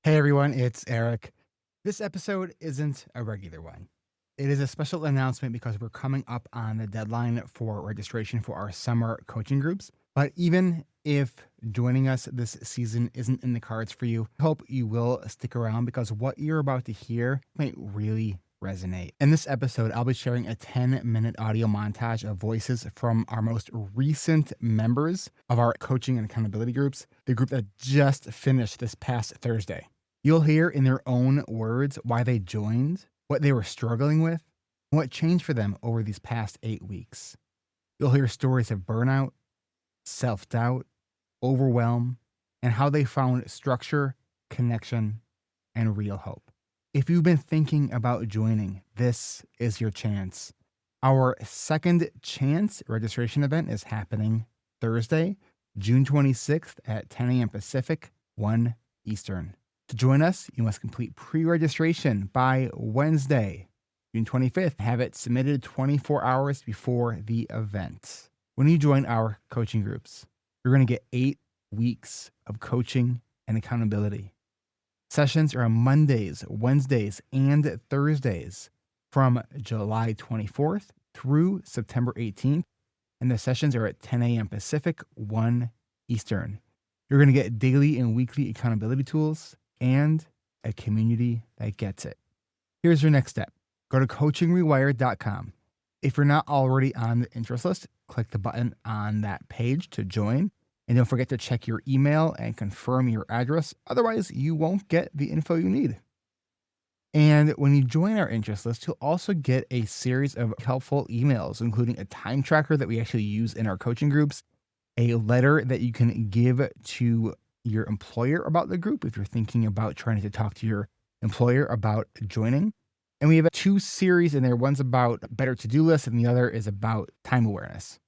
Hey everyone, it's Eric. This episode isn't a regular one. It is a special announcement because we're coming up on the deadline for registration for our summer coaching groups. But even if joining us this season isn't in the cards for you, I hope you will stick around because what you're about to hear might really resonate. In this episode, I'll be sharing a 10-minute audio montage of voices from our most recent members of our coaching and accountability groups, the group that just finished this past Thursday. You'll hear in their own words why they joined, what they were struggling with, and what changed for them over these past 8 weeks. You'll hear stories of burnout, self-doubt, overwhelm, and how they found structure, connection, and real hope. If you've been thinking about joining, this is your chance. Our second chance registration event is happening Thursday, June 26th at 10 a.m. Pacific, 1 Eastern. To join us, you must complete pre-registration by Wednesday, June 25th. Have it submitted 24 hours before the event. When you join our coaching groups, you're going to get 8 weeks of coaching and accountability. Sessions are on Mondays, Wednesdays, and Thursdays from July 24th through September 18th. And the sessions are at 10 a.m. Pacific, 1 Eastern. You're going to get daily and weekly accountability tools and a community that gets it. Here's your next step. Go to coachingrewired.com. If you're not already on the interest list, click the button on that page to join. And don't forget to check your email and confirm your address. Otherwise, you won't get the info you need. And when you join our interest list, you'll also get a series of helpful emails, including a time tracker that we actually use in our coaching groups, a letter that you can give to your employer about the group if you're thinking about trying to talk to your employer about joining. And we have 2 series in there. One's about better to-do lists and the other is about time awareness.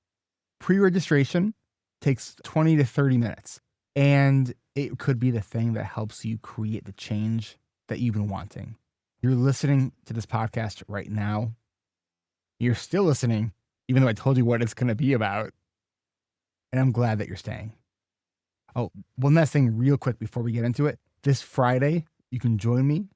Pre-registration takes 20 to 30 minutes, and it could be the thing that helps you create the change that you've been wanting. You're listening to this podcast right now. You're still listening, even though I told you what it's going to be about. And I'm glad that you're staying. Oh, one last thing real quick before we get into it. This Friday, you can join me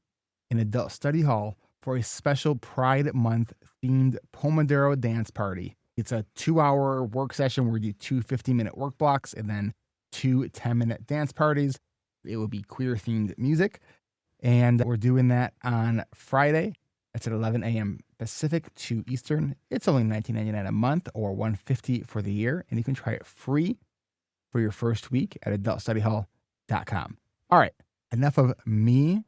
in Adult Study Hall for a special Pride Month themed Pomodoro dance party. It's a 2-hour work session where we do 2 50-minute work blocks and then 2 10-minute dance parties. It will be queer themed music. And we're doing that on Friday. It's at 11 a.m. Pacific, 2 Eastern. It's only $19.99 a month or $150 for the year. And you can try it free for your first week at adultstudyhall.com. All right, enough of me.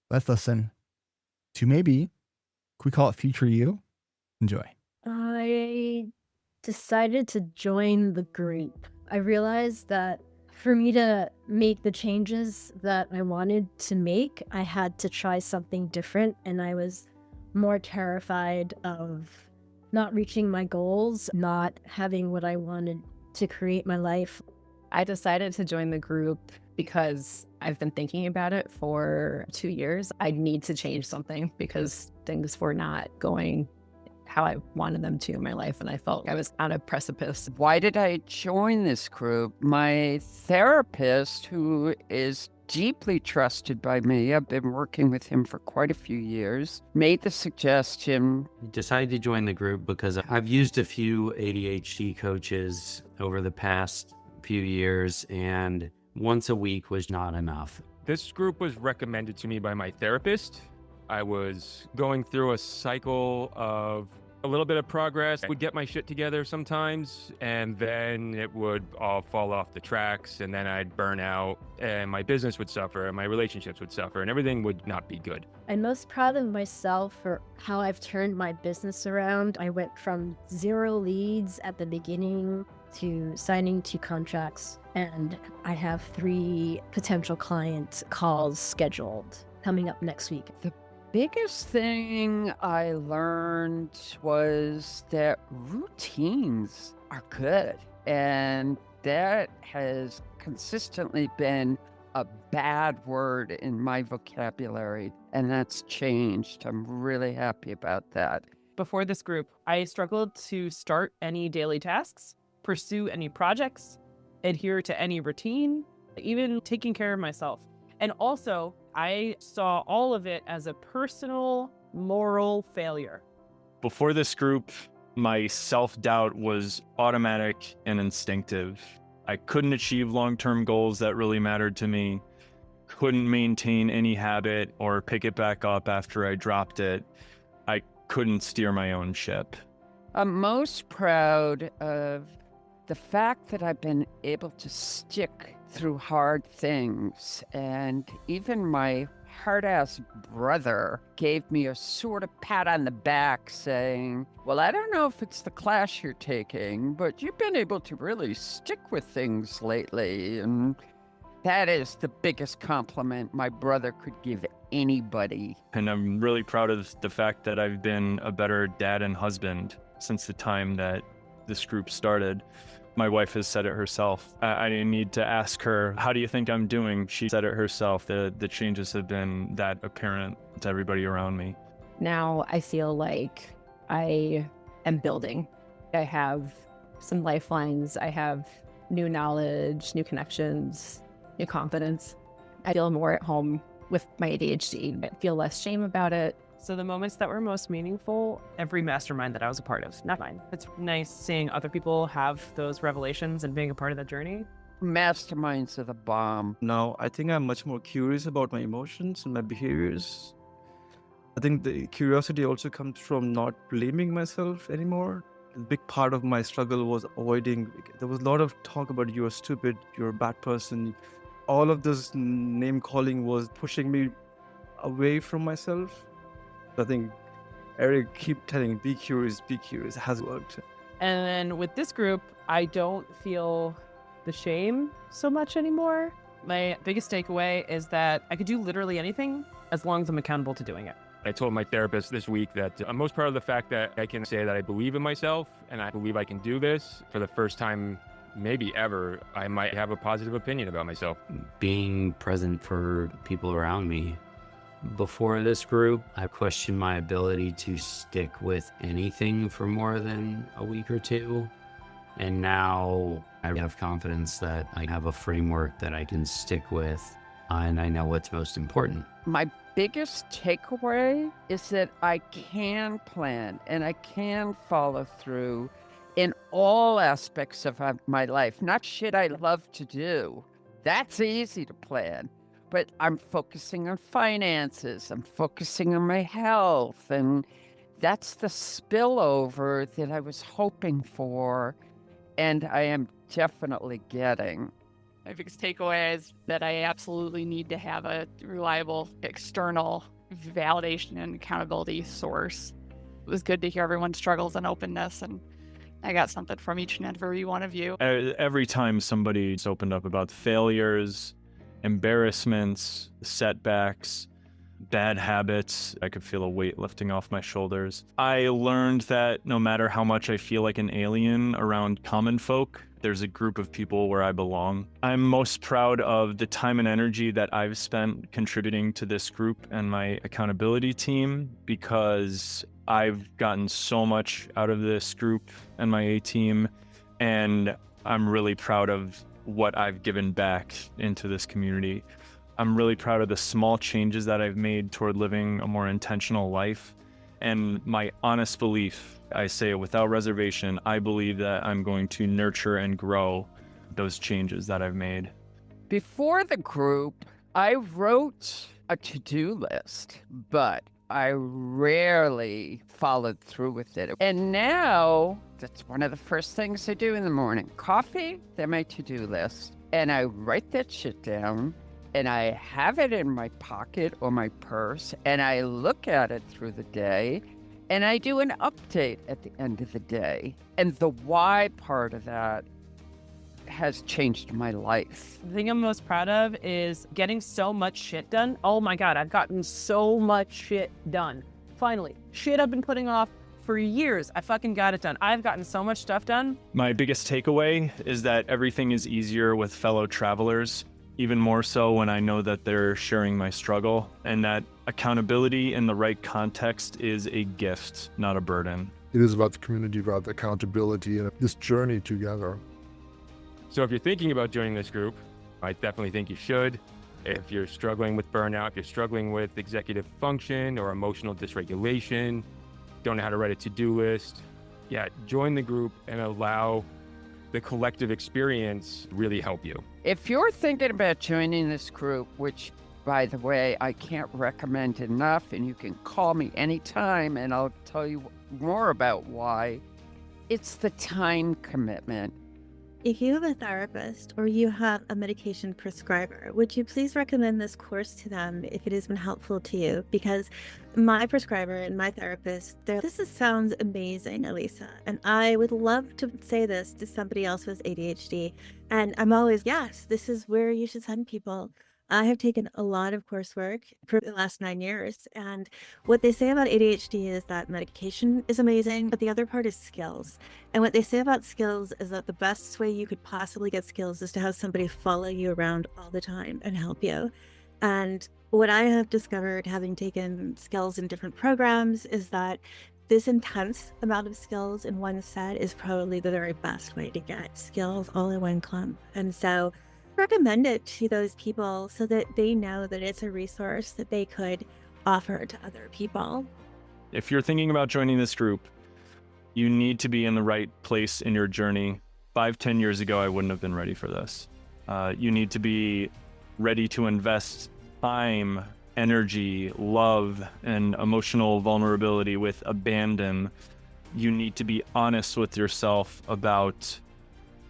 Let's listen to maybe, could we call it future you? Enjoy. I decided to join the group. I realized that for me to make the changes that I wanted to make, I had to try something different, and I was more terrified of not reaching my goals, not having what I wanted to create my life. I decided to join the group because I've been thinking about it for 2 years. I need to change something because things were not going how I wanted them to in my life, and I felt I was on a precipice. Why did I join this group? My therapist, who is deeply trusted by me, I've been working with him for quite a few years, made the suggestion. I decided to join the group because I've used a few ADHD coaches over the past few years, and once a week was not enough. This group was recommended to me by my therapist. I was going through a cycle of a little bit of progress. I would get my shit together sometimes, and then it would all fall off the tracks, and then I'd burn out, and my business would suffer, and my relationships would suffer, and everything would not be good. I'm most proud of myself for how I've turned my business around. I went from 0 leads at the beginning to signing 2 contracts, and I have 3 potential client calls scheduled coming up next week. The biggest thing I learned was that routines are good, and that has consistently been a bad word in my vocabulary, and that's changed. I'm really happy about that. Before this group, I struggled to start any daily tasks, pursue any projects, adhere to any routine, even taking care of myself. And also, I saw all of it as a personal moral failure. Before this group, my self-doubt was automatic and instinctive. I couldn't achieve long-term goals that really mattered to me, couldn't maintain any habit or pick it back up after I dropped it. I couldn't steer my own ship. I'm most proud of the fact that I've been able to stick through hard things. And even my hard-ass brother gave me a sort of pat on the back saying, well, I don't know if it's the class you're taking, but you've been able to really stick with things lately. And that is the biggest compliment my brother could give anybody. And I'm really proud of the fact that I've been a better dad and husband since the time that this group started. My wife has said it herself. I didn't need to ask her, how do you think I'm doing? She said it herself. The changes have been that apparent to everybody around me. Now I feel like I am building. I have some lifelines. I have new knowledge, new connections, new confidence. I feel more at home with my ADHD. I feel less shame about it. So the moments that were most meaningful, every mastermind that I was a part of, not mine. It's nice seeing other people have those revelations and being a part of that journey. Masterminds are the bomb. Now, I think I'm much more curious about my emotions and my behaviors. I think the curiosity also comes from not blaming myself anymore. A big part of my struggle was avoiding. There was a lot of talk about you're stupid, you're a bad person. All of this name calling was pushing me away from myself. I think Eric keep telling, be curious, has worked. And then with this group, I don't feel the shame so much anymore. My biggest takeaway is that I could do literally anything as long as I'm accountable to doing it. I told my therapist this week that I'm most proud of the fact that I can say that I believe in myself and I believe I can do this. For the first time, maybe ever, I might have a positive opinion about myself. Being present for people around me. Before this group, I questioned my ability to stick with anything for more than a week or two. And now I have confidence that I have a framework that I can stick with, and I know what's most important. My biggest takeaway is that I can plan and I can follow through in all aspects of my life. Not shit I love to do. That's easy to plan. But I'm focusing on finances, I'm focusing on my health, and that's the spillover that I was hoping for, and I am definitely getting. My biggest takeaway is that I absolutely need to have a reliable external validation and accountability source. It was good to hear everyone's struggles and openness, and I got something from each and every one of you. Every time somebody's opened up about failures, embarrassments, setbacks, bad habits, I could feel a weight lifting off my shoulders. I learned that no matter how much I feel like an alien around common folk, there's a group of people where I belong. I'm most proud of the time and energy that I've spent contributing to this group and my accountability team, because I've gotten so much out of this group and my A team, and I'm really proud of what I've given back into this community. I'm really proud of the small changes that I've made toward living a more intentional life. And my honest belief, I say it without reservation, I believe that I'm going to nurture and grow those changes that I've made. Before the group, I wrote a to-do list, but I rarely followed through with it. And now, that's one of the first things I do in the morning. Coffee, then my to-do list. And I write that shit down, and I have it in my pocket or my purse, and I look at it through the day, and I do an update at the end of the day. And the why part of that has changed my life. The thing I'm most proud of is getting so much shit done. Oh my God, I've gotten so much shit done. Finally, shit I've been putting off for years. I fucking got it done. I've gotten so much stuff done. My biggest takeaway is that everything is easier with fellow travelers, even more so when I know that they're sharing my struggle, and that accountability in the right context is a gift, not a burden. It is about the community, about the accountability, and this journey together. So if you're thinking about joining this group, I definitely think you should. If you're struggling with burnout, if you're struggling with executive function or emotional dysregulation, don't know how to write a to-do list, join the group and allow the collective experience really help you. If you're thinking about joining this group, which, by the way, I can't recommend enough, and you can call me anytime and I'll tell you more about why, it's the time commitment. If you have a therapist or you have a medication prescriber, would you please recommend this course to them if it has been helpful to you? Because my prescriber and my therapist, sounds amazing, Elisa. And I would love to say this to somebody else with ADHD. And I'm always, yes, this is where you should send people. I have taken a lot of coursework for the last 9 years. And what they say about ADHD is that medication is amazing, but the other part is skills. And what they say about skills is that the best way you could possibly get skills is to have somebody follow you around all the time and help you. And what I have discovered, having taken skills in different programs, is that this intense amount of skills in one set is probably the very best way to get skills all in one clump. And so recommend it to those people so that they know that it's a resource that they could offer to other people. If you're thinking about joining this group, you need to be in the right place in your journey. 5-10 years ago, I wouldn't have been ready for this. You need to be ready to invest time, energy, love, and emotional vulnerability with abandon. You need to be honest with yourself about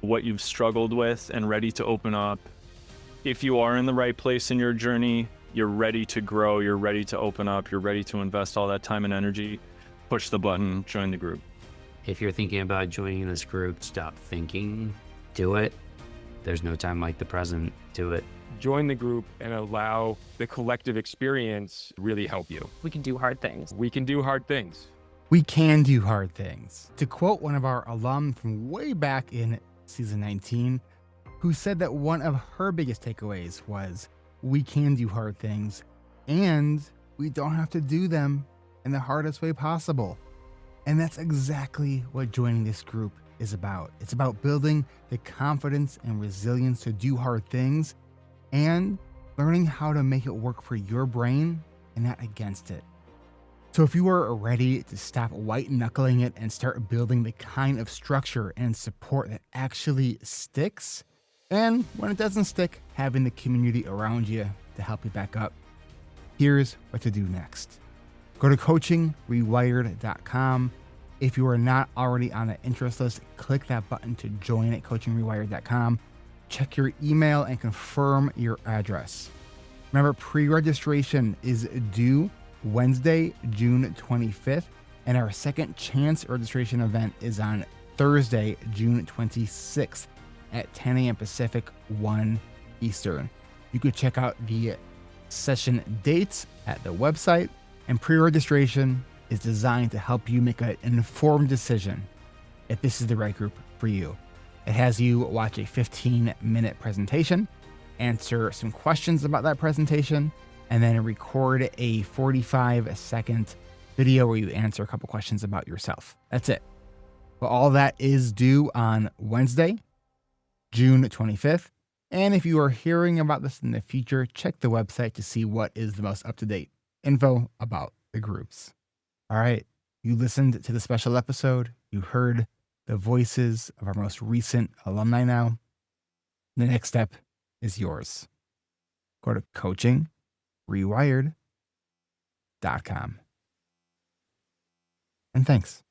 what you've struggled with and ready to open up. If you are in the right place in your journey, you're ready to grow, you're ready to open up, you're ready to invest all that time and energy, push the button, join the group. If you're thinking about joining this group, stop thinking, do it. There's no time like the present, do it. Join the group and allow the collective experience really help you. We can do hard things. We can do hard things. We can do hard things. To quote one of our alum from way back in season 19, who said that one of her biggest takeaways was, we can do hard things and we don't have to do them in the hardest way possible. And that's exactly what joining this group is about. It's about building the confidence and resilience to do hard things and learning how to make it work for your brain and not against it. So if you are ready to stop white knuckling it and start building the kind of structure and support that actually sticks, and when it doesn't stick, having the community around you to help you back up, here's what to do next. Go to coachingrewired.com. If you are not already on the interest list, click that button to join at coachingrewired.com. Check your email and confirm your address. Remember, pre-registration is due Wednesday, June 25th, and our second chance registration event is on Thursday, June 26th at 10 a.m. Pacific, 1 Eastern. You could check out the session dates at the website, and pre-registration is designed to help you make an informed decision if this is the right group for you. It has you watch a 15-minute presentation, answer some questions about that presentation, and then record a 45-second video where you answer a couple questions about yourself. That's it. But all that is due on Wednesday, June 25th. And if you are hearing about this in the future, check the website to see what is the most up-to-date info about the groups. All right, you listened to the special episode. You heard the voices of our most recent alumni now. The next step is yours. Go to coachingrewired.com. And thanks.